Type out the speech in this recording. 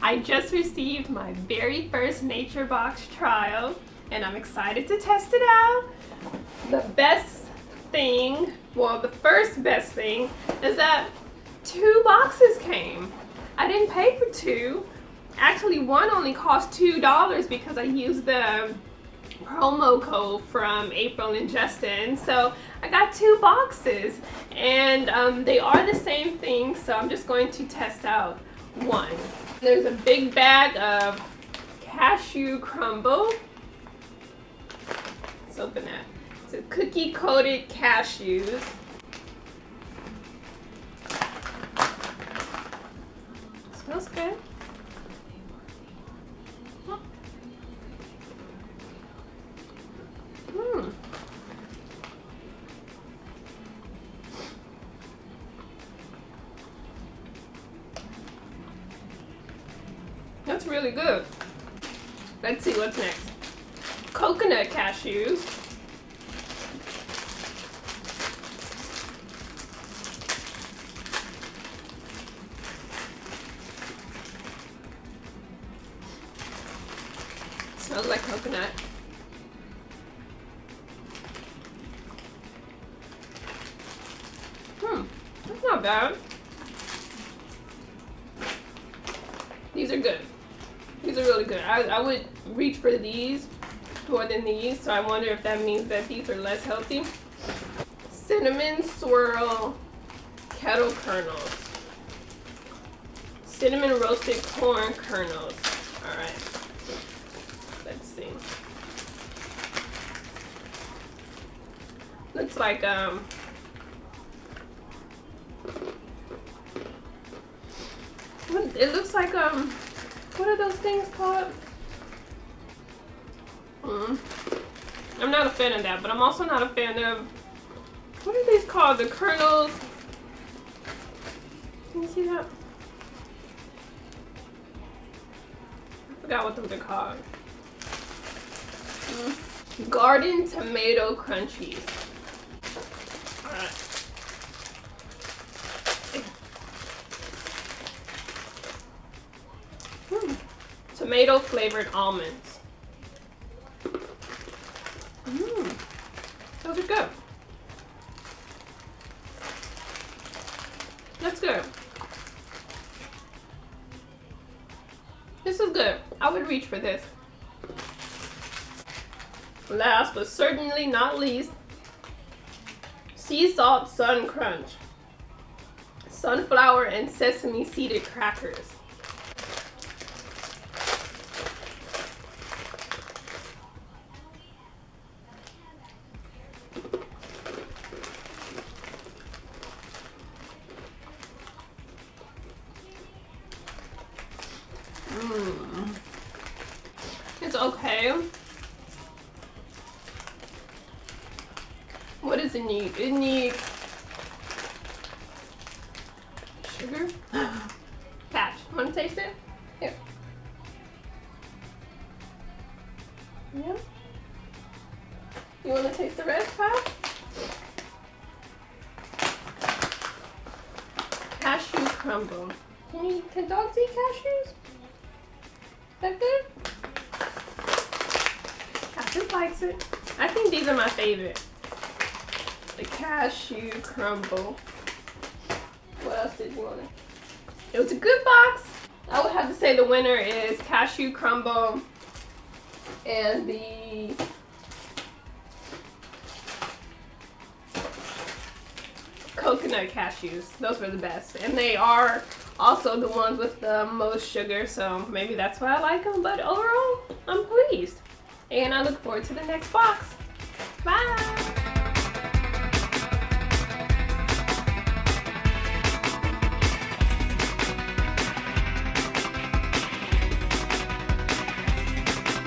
I just received my very first Nature Box trial and I'm excited to test it out. The best thing, well, the first best thing is that 2 boxes came. I didn't pay for 2. Actually, one only cost $2 because I used the promo code from April and Justin. So I got 2 boxes and they are the same thing. So I'm just going to test out one. There's a big bag of cashew crumble. Let's open that. It's a cookie coated cashews. Smells good. That's really good. Let's see what's next. Coconut cashews. Smells like coconut. That's not bad. These are good. These are really good. I would reach for these more than these, so I wonder if that means that these are less healthy. Cinnamon swirl kettle kernels. Cinnamon roasted corn kernels. All right. Let's see. Looks like it looks like what are those things called? I'm not a fan of that, but I'm also not a fan of, what are these called? The kernels. Can you see that? I forgot what those are called. Garden tomato crunchies. Alright. Tomato flavored almonds. Those are good. That's good. This is good. I would reach for this. Last but certainly not least, sea salt sun crunch. Sunflower and sesame seeded crackers. It's okay. What does it need? It needs sugar. Patch, wanna taste it? Here. Yeah. You wanna taste the rest, Patch? Cashew crumble. Can dogs eat cashews? Is that good? Patch likes it. I think these are my favorite. The cashew crumble. What else did you want? It was a good box. I would have to say the winner is cashew crumble and the coconut cashews. Those were the best. And they are also the ones with the most sugar, so maybe that's why I like them. But overall, I'm pleased. And I look forward to the next box. Bye!